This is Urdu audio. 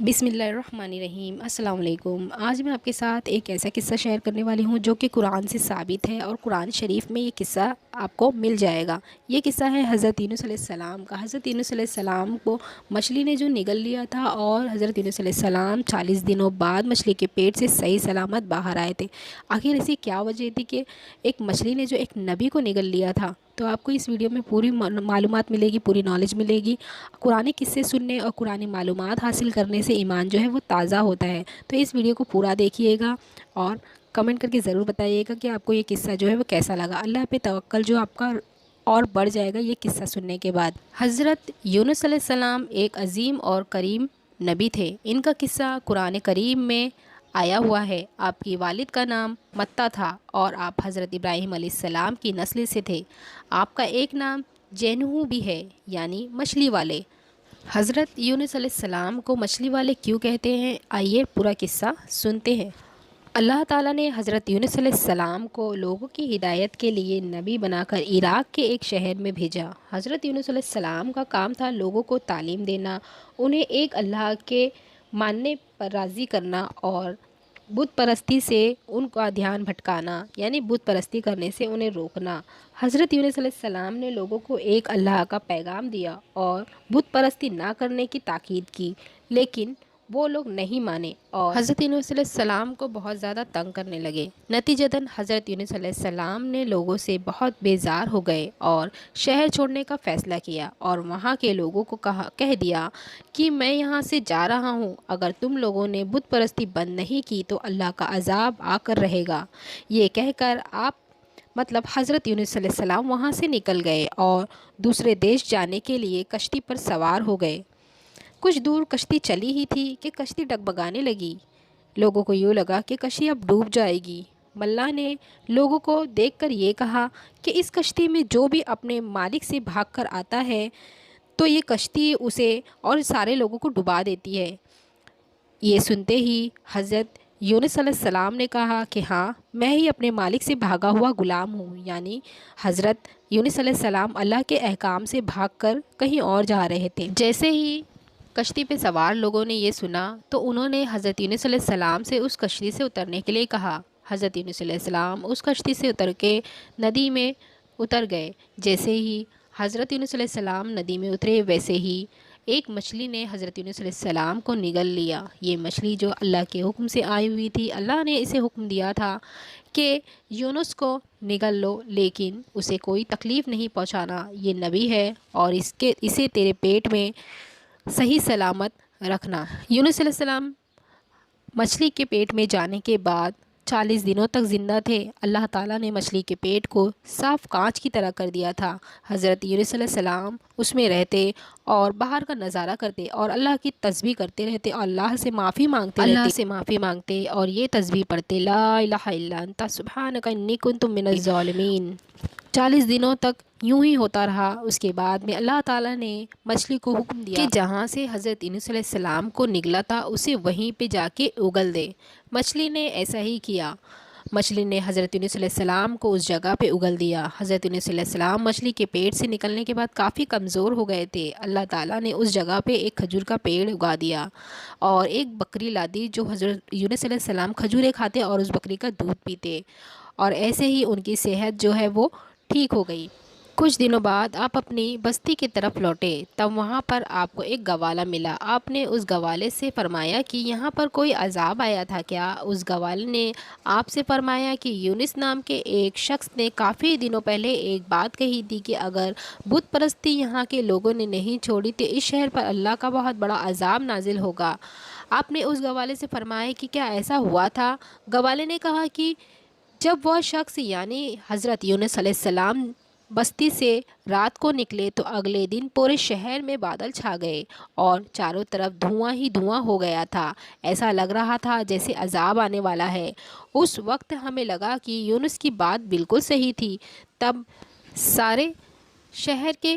بسم اللہ الرحمن الرحیم۔ السلام علیکم۔ آج میں آپ کے ساتھ ایک ایسا قصہ شیئر کرنے والی ہوں جو کہ قرآن سے ثابت ہے اور قرآن شریف میں یہ قصہ آپ کو مل جائے گا۔ یہ قصہ ہے حضرت یونس علیہ السلام کا۔ حضرت یونس علیہ السلام کو مچھلی نے جو نگل لیا تھا اور حضرت یونس علیہ السلام 40 دنوں بعد مچھلی کے پیٹ سے صحیح سلامت باہر آئے تھے۔ آخر ایسی کیا وجہ تھی کہ ایک مچھلی نے جو ایک نبی کو نگل لیا تھا؟ تو آپ کو اس ویڈیو میں پوری معلومات ملے گی، پوری نالج ملے گی۔ قرآن قصے سننے اور قرآن معلومات حاصل کرنے سے ایمان جو ہے وہ تازہ ہوتا ہے۔ تو اس ویڈیو کو پورا دیکھیے گا اور کمنٹ کر کے ضرور بتائیے گا کہ آپ کو یہ قصہ جو ہے وہ کیسا لگا۔ اللہ پہ توکل جو آپ کا اور بڑھ جائے گا یہ قصہ سننے کے بعد۔ حضرت یونس علیہ السلام ایک عظیم اور کریم نبی تھے۔ ان کا قصہ قرآن کریم میں آیا ہوا ہے۔ آپ کی والد کا نام متہ تھا اور آپ حضرت ابراہیم علیہ السلام کی نسل سے تھے۔ آپ کا ایک نام جینہو بھی ہے، یعنی مچھلی والے۔ حضرت یونس علیہ السلام کو مچھلی والے کیوں کہتے ہیں؟ آئیے پورا قصہ سنتے ہیں۔ اللہ تعالیٰ نے حضرت یونس علیہ السلام کو لوگوں کی ہدایت کے لیے نبی بنا کر عراق کے ایک شہر میں بھیجا۔ حضرت یونس علیہ السلام کا کام تھا لوگوں کو تعلیم دینا، انہیں ایک اللہ کے ماننے پر راضی کرنا اور بت پرستی سے ان کا دھیان بھٹکانا، یعنی بت پرستی کرنے سے انہیں روکنا۔ حضرت یونس علیہ السلام نے لوگوں کو ایک اللہ کا پیغام دیا اور بت پرستی نہ کرنے کی تاکید کی، لیکن وہ لوگ نہیں مانے اور حضرت یونس علیہ السلام کو بہت زیادہ تنگ کرنے لگے۔ نتیجتاً حضرت یونس علیہ السلام نے لوگوں سے بہت بیزار ہو گئے اور شہر چھوڑنے کا فیصلہ کیا اور وہاں کے لوگوں کو کہہ دیا کہ میں یہاں سے جا رہا ہوں، اگر تم لوگوں نے بت پرستی بند نہیں کی تو اللہ کا عذاب آ کر رہے گا۔ یہ کہہ کر حضرت یونس علیہ السلام وہاں سے نکل گئے اور دوسرے دیش جانے کے لیے کشتی پر سوار ہو گئے۔ کچھ دور کشتی چلی ہی تھی کہ کشتی ڈگمگانے لگی۔ لوگوں کو یوں لگا کہ کشتی اب ڈوب جائے گی۔ ملا نے لوگوں کو دیکھ کر یہ کہا کہ اس کشتی میں جو بھی اپنے مالک سے بھاگ کر آتا ہے تو یہ کشتی اسے اور سارے لوگوں کو ڈبا دیتی ہے۔ یہ سنتے ہی حضرت یونس علیہ السلام نے کہا کہ ہاں، میں ہی اپنے مالک سے بھاگا ہوا غلام ہوں، یعنی حضرت یونس علیہ السلام اللہ کے احکام سے بھاگ کر کہیں اور جا رہے تھے۔ جیسے ہی کشتی پہ سوار لوگوں نے یہ سنا تو انہوں نے حضرت یونس علیہ السلام سے اس کشتی سے اترنے کے لیے کہا۔ حضرت یونس علیہ السلام اس کشتی سے اتر کے ندی میں اتر گئے۔ جیسے ہی حضرت یونس علیہ السلام ندی میں اترے، ویسے ہی ایک مچھلی نے حضرت یونس علیہ السلام کو نگل لیا۔ یہ مچھلی جو اللہ کے حکم سے آئی ہوئی تھی، اللہ نے اسے حکم دیا تھا کہ یونس کو نگل لو، لیکن اسے کوئی تکلیف نہیں پہنچانا، یہ نبی ہے اور اسے تیرے پیٹ میں صحیح سلامت رکھنا۔ یونس علیہ السلام مچھلی کے پیٹ میں جانے کے بعد 40 دنوں تک زندہ تھے۔ اللہ تعالیٰ نے مچھلی کے پیٹ کو صاف کانچ کی طرح کر دیا تھا۔ حضرت یونس علیہ السلام اس میں رہتے اور باہر کا نظارہ کرتے اور اللہ کی تسبیح کرتے رہتے اور اللہ سے معافی مانگتے اور یہ تسبیح پڑھتے، لا الہ الا انت سبحانک انی کنت من الظالمین۔ 40 دنوں تک یوں ہی ہوتا رہا۔ اس کے بعد میں اللہ تعالیٰ نے مچھلی کو حکم دیا کہ جہاں سے حضرت یونس علیہ السلام کو نگلا تھا اسے وہیں پہ جا کے اگل دے۔ مچھلی نے ایسا ہی کیا۔ مچھلی نے حضرت یونس علیہ السلام کو اس جگہ پہ اگل دیا۔ حضرت یونس علیہ السلام مچھلی کے پیٹ سے نکلنے کے بعد کافی کمزور ہو گئے تھے۔ اللہ تعالیٰ نے اس جگہ پہ ایک کھجور کا پیڑ اگا دیا اور ایک بکری لا دی جو حضرت یونس علیہ السلام کھجوریں کھاتے اور اس بکری کا دودھ پیتے، اور ایسے ہی ان کی صحت جو ہے وہ ٹھیک ہو گئی۔ کچھ دنوں بعد آپ اپنی بستی کی طرف لوٹے، تب وہاں پر آپ کو ایک گوالا ملا۔ آپ نے اس گوالے سے فرمایا کہ یہاں پر کوئی عذاب آیا تھا کیا؟ اس گوالے نے آپ سے فرمایا کہ یونس نام کے ایک شخص نے کافی دنوں پہلے ایک بات کہی تھی کہ اگر بت پرستی یہاں کے لوگوں نے نہیں چھوڑی تو اس شہر پر اللہ کا بہت بڑا عذاب نازل ہوگا۔ آپ نے اس گوالے سے فرمایا کہ کیا ایسا ہوا تھا؟ گوالے نے کہا کہ جب وہ شخص یعنی حضرت یونس علیہ السلام بستی سے رات کو نکلے تو اگلے دن پورے شہر میں بادل چھا گئے اور چاروں طرف دھواں ہی دھواں ہو گیا تھا۔ ایسا لگ رہا تھا جیسے عذاب آنے والا ہے۔ اس وقت ہمیں لگا کہ یونس کی بات بالکل صحیح تھی۔ تب سارے شہر کے